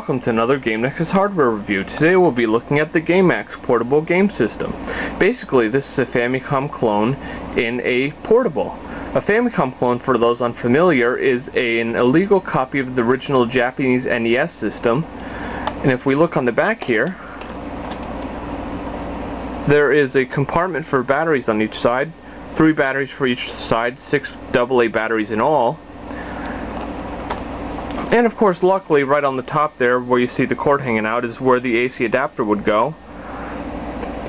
welcome to another Game Nexus hardware review. Today we'll be looking at the Game Axe portable game system. Basically, this is a Famicom clone in a portable. A Famicom clone, for those unfamiliar, is an illegal copy of the original Japanese NES system. And if we look on the back here, there is a compartment for batteries on each side, 3 batteries for each side, 6 AA batteries in all. And of course, luckily, right on the top there, where you see the cord hanging out, is where the AC adapter would go.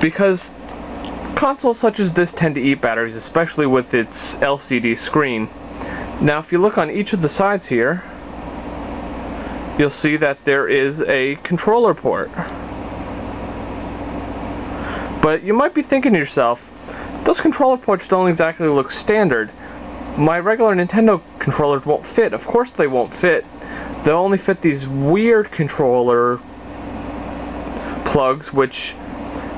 Because consoles such as this tend to eat batteries, especially with its LCD screen. Now, if you look on each of the sides here, you'll see that there is a controller port. But you might be thinking to yourself, those controller ports don't exactly look standard. My regular Nintendo controllers won't fit. Of course they won't fit. They'll only fit these weird controller plugs, which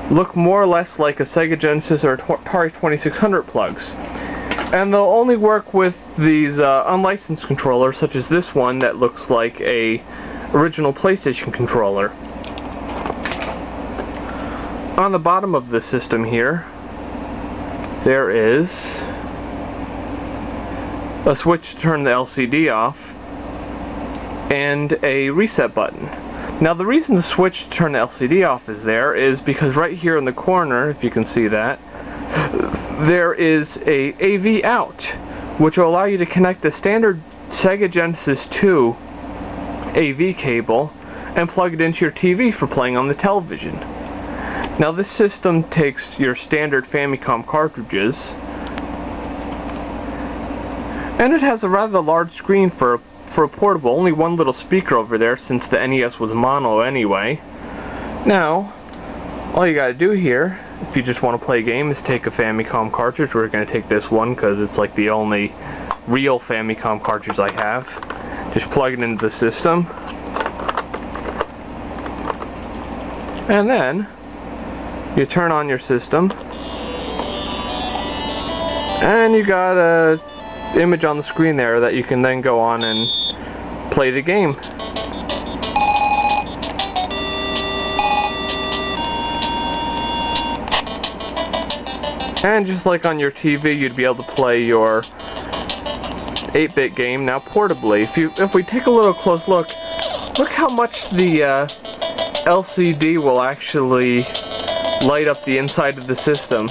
look more or less like a Sega Genesis or Atari 2600 plugs. And they'll only work with these unlicensed controllers, such as this one that looks like a original PlayStation controller. On the bottom of the system here, there is a switch to turn the LCD off and a reset button. Now, the reason the switch to turn the LCD off is there is because right here in the corner, if you can see that, there is a AV out, which will allow you to connect the standard Sega Genesis 2 AV cable and plug it into your TV for playing on the television. Now, this system takes your standard Famicom cartridges, and it has a rather large screen for a portable, only one little speaker over there since the NES was mono anyway. Now, all you gotta do here, if you just want to play a game, is take a Famicom cartridge. We're gonna take this one because it's like the only real Famicom cartridge I have. Just plug it into the system, and then you turn on your system, and you got a image on the screen there that you can then go on and play the game. And just like on your TV, you'd be able to play your 8-bit game now portably. If we take a little close look how much the LCD will actually light up the inside of the system.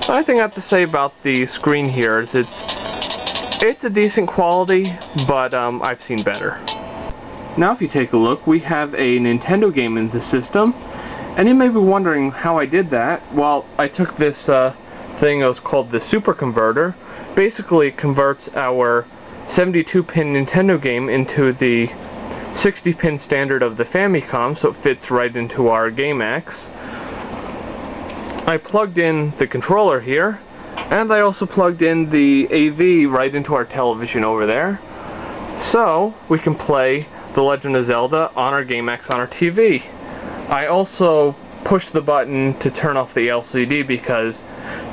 The only thing I have to say about the screen here is it's a decent quality, but I've seen better. Now, if you take a look, we have a Nintendo game in the system, and you may be wondering how I did that. Well, I took this thing that was called the Super Converter. Basically, it converts our 72-pin Nintendo game into the 60-pin standard of the Famicom, so it fits right into our Game Axe. I plugged in the controller here, and I also plugged in the AV right into our television over there, so we can play The Legend of Zelda on our Game Axe on our TV. I also pushed the button to turn off the LCD because,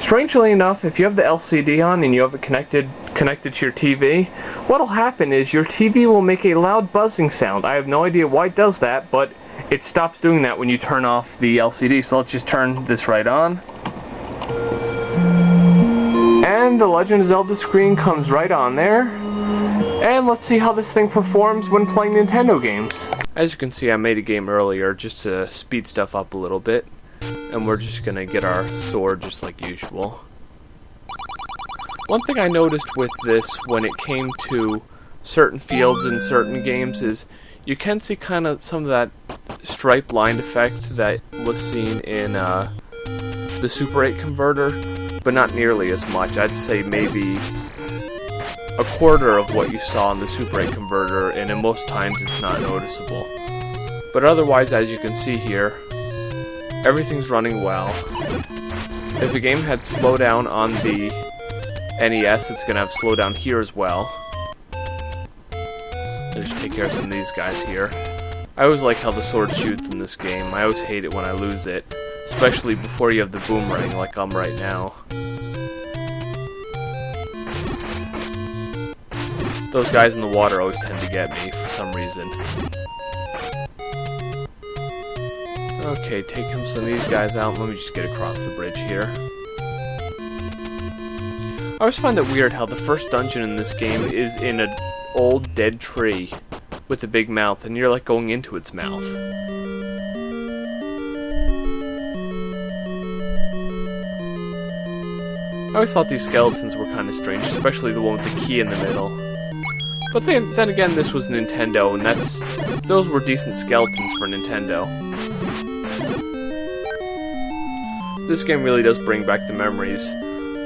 strangely enough, if you have the LCD on and you have it connected to your TV, what'll happen is your TV will make a loud buzzing sound. I have no idea why it does that, but it stops doing that when you turn off the LCD. So let's just turn this right on. And the Legend of Zelda screen comes right on there. And let's see how this thing performs when playing Nintendo games. As you can see, I made a game earlier just to speed stuff up a little bit. And we're just gonna get our sword just like usual. One thing I noticed with this when it came to certain fields in certain games is you can see kind of some of that stripe line effect that was seen in the Super 8 converter, but not nearly as much. I'd say maybe a quarter of what you saw in the Super 8 converter, and in most times it's not noticeable. But otherwise, as you can see here, everything's running well. If the game had slowdown on the NES, it's going to have slowdown here as well. Let's just take care of some of these guys here. I always like how the sword shoots in this game. I always hate it when I lose it, especially before you have the boomerang like I'm right now. Those guys in the water always tend to get me for some reason. Okay, take some of these guys out. Let me just get across the bridge here. I always find it weird how the first dungeon in this game is in an old dead tree with a big mouth, and you're like going into its mouth. I always thought these skeletons were kind of strange, especially the one with the key in the middle. But then again, this was Nintendo, and those were decent skeletons for Nintendo. This game really does bring back the memories.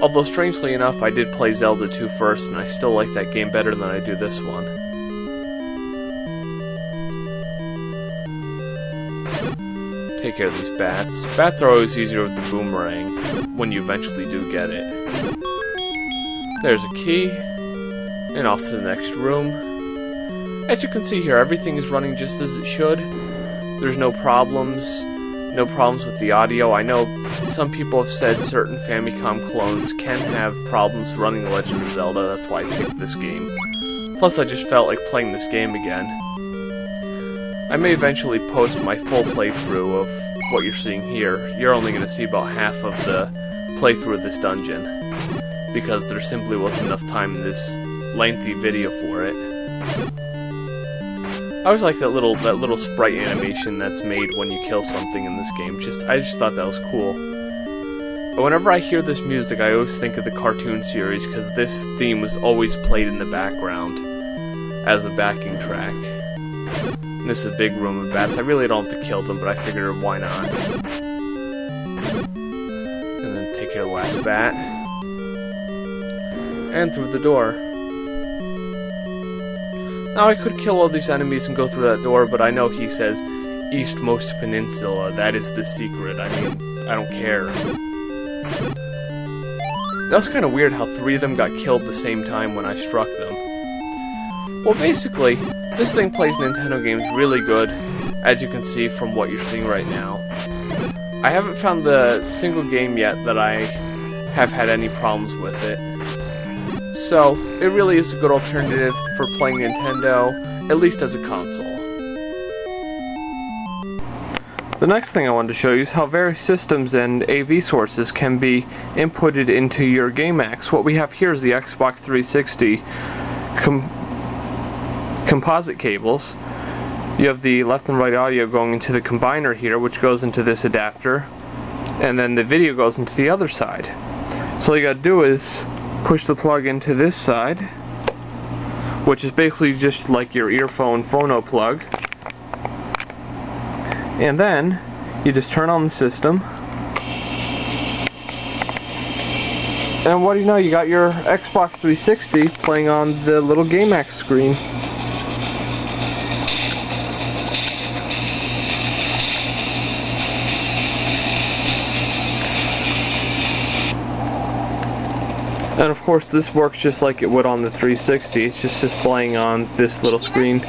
Although, strangely enough, I did play Zelda 2 first, and I still like that game better than I do this one. Take care of these bats. Bats are always easier with the boomerang, when you eventually do get it. There's a key, and off to the next room. As you can see here, everything is running just as it should. There's no problems with the audio. I know some people have said certain Famicom clones can have problems running The Legend of Zelda, that's why I picked this game. Plus I just felt like playing this game again. I may eventually post my full playthrough of what you're seeing here. You're only going to see about half of the playthrough of this dungeon, because there simply wasn't enough time in this lengthy video for it. I always like that little sprite animation that's made when you kill something in this game. I just thought that was cool. But whenever I hear this music, I always think of the cartoon series, because this theme was always played in the background as a backing track. And this is a big room of bats. I really don't have to kill them, but I figured why not. And then take care of the last bat. And through the door. Now I could kill all these enemies and go through that door, but I know he says Eastmost Peninsula. That is the secret. I mean, I don't care. That was kind of weird how 3 of them got killed the same time when I struck them. Well, basically, this thing plays Nintendo games really good, as you can see from what you're seeing right now. I haven't found the single game yet that I have had any problems with it. So, it really is a good alternative for playing Nintendo, at least as a console. The next thing I wanted to show you is how various systems and AV sources can be inputted into your Game Axe. What we have here is the Xbox 360 composite cables. You have the left and right audio going into the combiner here, which goes into this adapter, and then the video goes into the other side. So all you gotta do is push the plug into this side, which is basically just like your earphone phono plug, and then you just turn on the system, and what do you know, you got your Xbox 360 playing on the little Game Axe screen. And of course this works just like it would on the 360, it's just displaying on this little screen.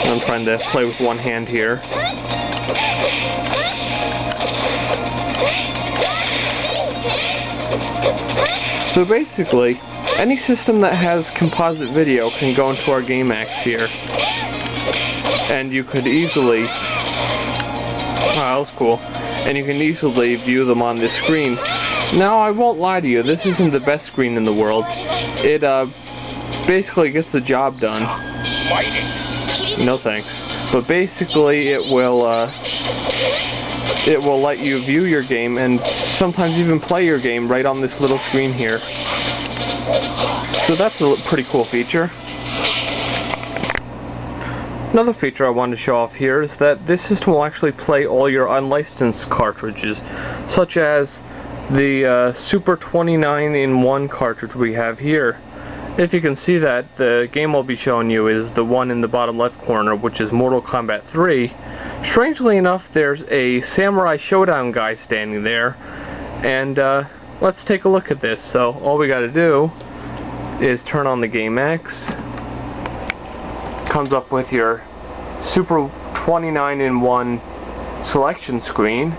I'm trying to play with one hand here. So basically, any system that has composite video can go into our Game Axe here. And you could easily... Oh, that was cool. And you can easily view them on this screen. Now, I won't lie to you, this isn't the best screen in the world. It basically gets the job done. No thanks. But basically, it will let you view your game and sometimes even play your game right on this little screen here. So that's a pretty cool feature. Another feature I wanted to show off here is that this system will actually play all your unlicensed cartridges, such as the Super 29-in-1 cartridge we have here. If you can see that, the game I'll be showing you is the one in the bottom left corner, which is Mortal Kombat 3. Strangely enough, there's a Samurai Showdown guy standing there, and let's take a look at this. So all we gotta do is turn on the Game Axe. Comes up with your Super 29-in-1 selection screen,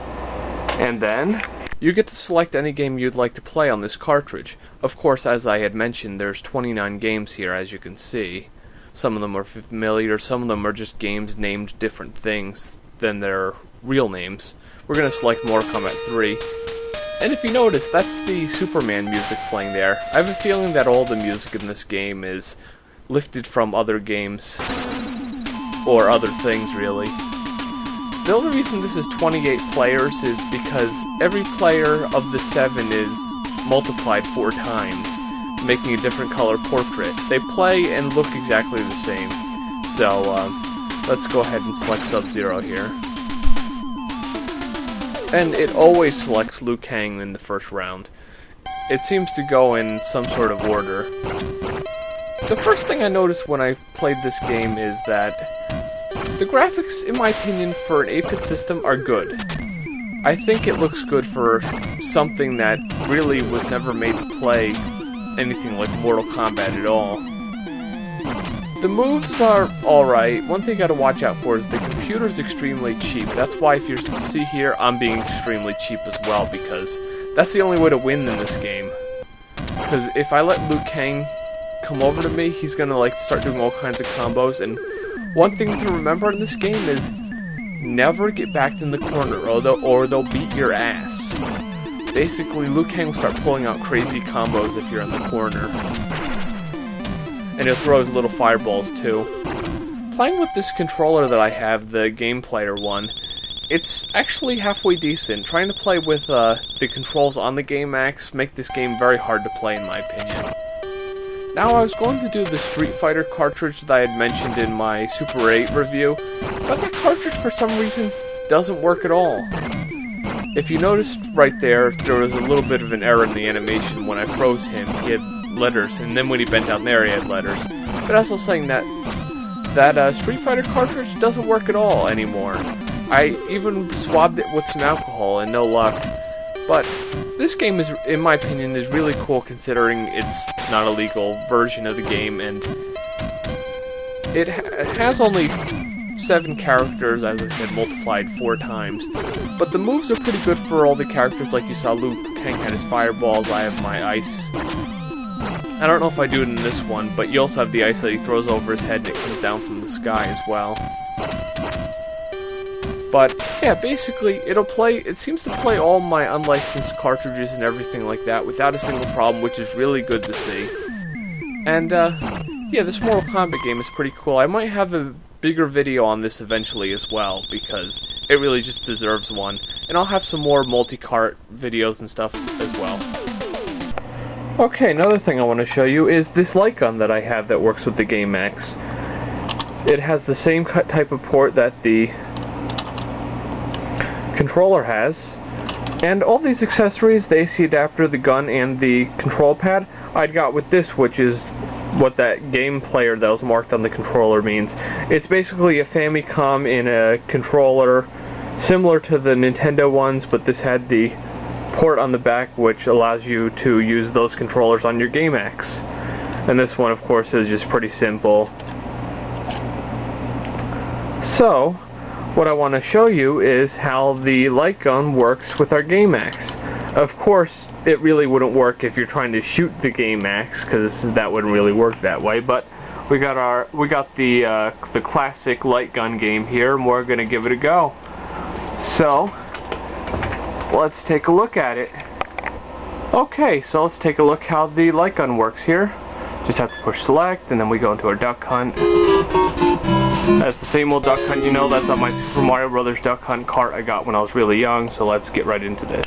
and then you get to select any game you'd like to play on this cartridge. Of course, as I had mentioned, there's 29 games here, as you can see. Some of them are familiar, some of them are just games named different things than their real names. We're going to select Mortal Kombat 3. And if you notice, that's the Superman music playing there. I have a feeling that all the music in this game is lifted from other games. Or other things, really. The only reason this is 28 players is because every player of the 7 is multiplied 4 times, making a different color portrait. They play and look exactly the same. So, let's go ahead and select Sub-Zero here. And it always selects Liu Kang in the first round. It seems to go in some sort of order. The first thing I noticed when I played this game is that the graphics, in my opinion, for an 8-bit system are good. I think it looks good for something that really was never made to play anything like Mortal Kombat at all. The moves are alright. One thing you gotta watch out for is the computer's extremely cheap. That's why if you see here, I'm being extremely cheap as well, because that's the only way to win in this game. Because if I let Liu Kang come over to me, he's gonna like start doing all kinds of combos, and one thing to remember in this game is never get backed in the corner, or they'll beat your ass. Basically, Liu Kang will start pulling out crazy combos if you're in the corner. And he'll throw his little fireballs too. Playing with this controller that I have, the Game Player one, it's actually halfway decent. Trying to play with the controls on the Game Axe make this game very hard to play in my opinion. Now I was going to do the Street Fighter cartridge that I had mentioned in my Super 8 review, but that cartridge for some reason doesn't work at all. If you noticed right there was a little bit of an error in the animation. When I froze him, he had letters, and then when he bent down there he had letters. But as I was saying, that Street Fighter cartridge doesn't work at all anymore. I even swabbed it with some alcohol and no luck. But this game is, in my opinion, is really cool considering it's not a legal version of the game, and it has only 7 characters, as I said, multiplied 4 times. But the moves are pretty good for all the characters. Like you saw, Liu Kang had his fireballs, I have my ice. I don't know if I do it in this one, but you also have the ice that he throws over his head and it comes down from the sky as well. But, yeah, basically, it seems to play all my unlicensed cartridges and everything like that without a single problem, which is really good to see. And, yeah, this Mortal Kombat game is pretty cool. I might have a bigger video on this eventually as well, because it really just deserves one. And I'll have some more multi-cart videos and stuff as well. Okay, another thing I want to show you is this light gun that I have that works with the Game Axe. It has the same type of port that the controller has, and all these accessories, the AC adapter, the gun, and the control pad, I'd got with this, which is what that game player that was marked on the controller means. It's basically a Famicom in a controller, similar to the Nintendo ones, but this had the port on the back which allows you to use those controllers on your Game Axe. And this one, of course, is just pretty simple. So, what I want to show you is how the light gun works with our Game Axe. Of course, it really wouldn't work if you're trying to shoot the Game Axe, because that wouldn't really work that way. But we got the classic light gun game here, and we're gonna give it a go. So, let's take a look at it. Okay, so let's take a look how the light gun works here. Just have to push select, and then we go into our duck hunt. That's the same old duck hunt, you know, that's on my Super Mario Brothers duck hunt cart I got when I was really young, so let's get right into this.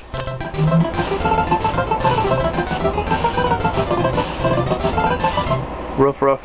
Roof, roof.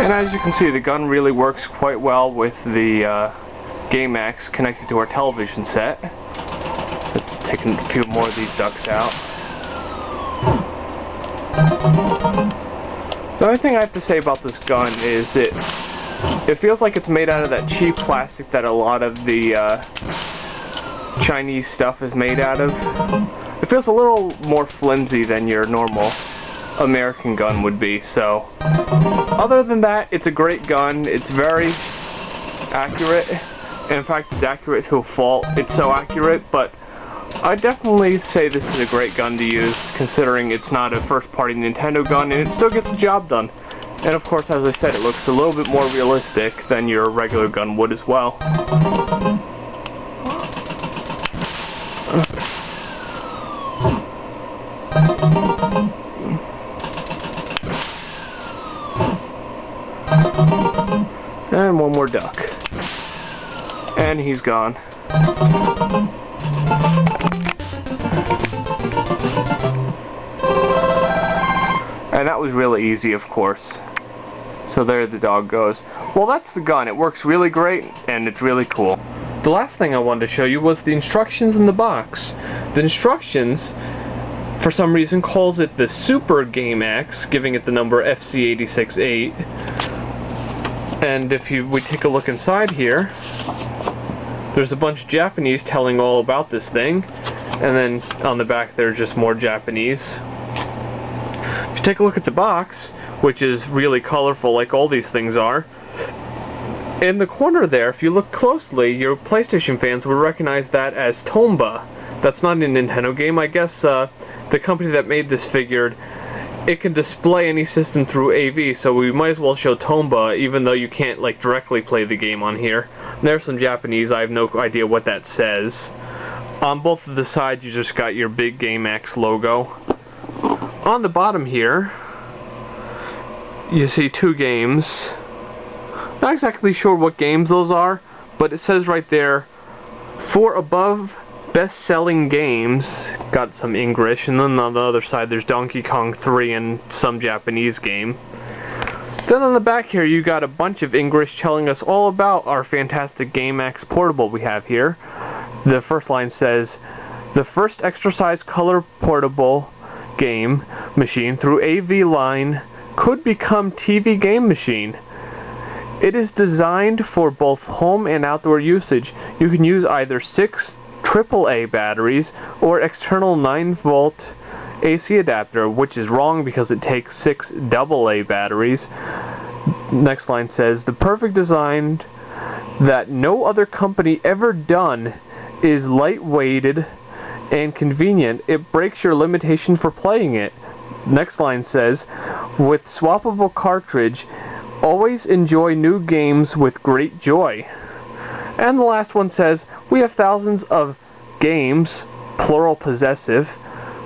And as you can see, the gun really works quite well with the Game Axe connected to our television set. Let's take a few more of these ducks out. The only thing I have to say about this gun is it feels like it's made out of that cheap plastic that a lot of the Chinese stuff is made out of. It feels a little more flimsy than your normal American gun would be, so other than that, it's a great gun. It's very accurate. In fact, it's accurate to a fault. It's so accurate, but I definitely say this is a great gun to use, considering it's not a first-party Nintendo gun, and it still gets the job done. And of course, as I said, it looks a little bit more realistic than your regular gun would as well. And one more duck. And he's gone. And that was really easy, of course. So there the dog goes. Well, that's the gun. It works really great, and it's really cool. The last thing I wanted to show you was the instructions in the box. The instructions, for some reason, calls it the Super Game Axe, giving it the number FC868. And if we take a look inside here, there's a bunch of Japanese telling all about this thing, and then on the back there's just more Japanese. If you take a look at the box, which is really colorful like all these things are, in the corner there, if you look closely, your PlayStation fans will recognize that as Tomba. That's not a Nintendo game. I guess the company that made this figured it can display any system through AV, so we might as well show Tomba, even though you can't like directly play the game on here. And there's some Japanese. I have no idea what that says. On both of the sides, you just got your big Game Axe logo. On the bottom here, you see two games. Not exactly sure what games those are, but it says right there, 4 above best-selling games. Got some English, and then on the other side there's Donkey Kong 3 and some Japanese game. Then on the back here you got a bunch of English telling us all about our fantastic Game Axe portable we have here. The first line says, the first extra-size color portable game machine through AV line could become TV game machine. It is designed for both home and outdoor usage. You can use either 6 AAA batteries or external 9-volt AC adapter, which is wrong because it takes 6 AA batteries. Next line says, the perfect design that no other company ever done is lightweighted and convenient. It breaks your limitation for playing it. Next line says, with swappable cartridge, always enjoy new games with great joy. And the last one says, we have thousands of games, plural possessive,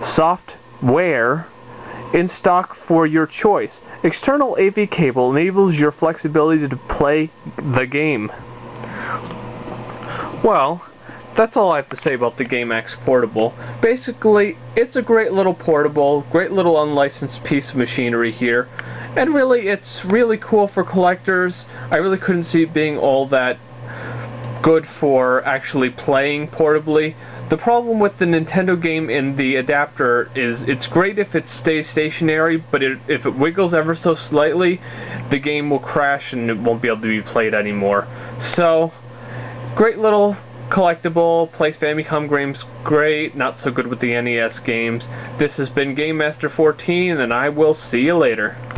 software, in stock for your choice. External AV cable enables your flexibility to play the game. Well, that's all I have to say about the Game Axe Portable. Basically, it's a great little portable, great little unlicensed piece of machinery here. And really, it's really cool for collectors. I really couldn't see it being all that good for actually playing portably. The problem with the Nintendo game in the adapter is it's great if it stays stationary, but if it wiggles ever so slightly, the game will crash and it won't be able to be played anymore. So, great little collectible, plays Famicom games great, not so good with the NES games. This has been Game Master 14, and I will see you later.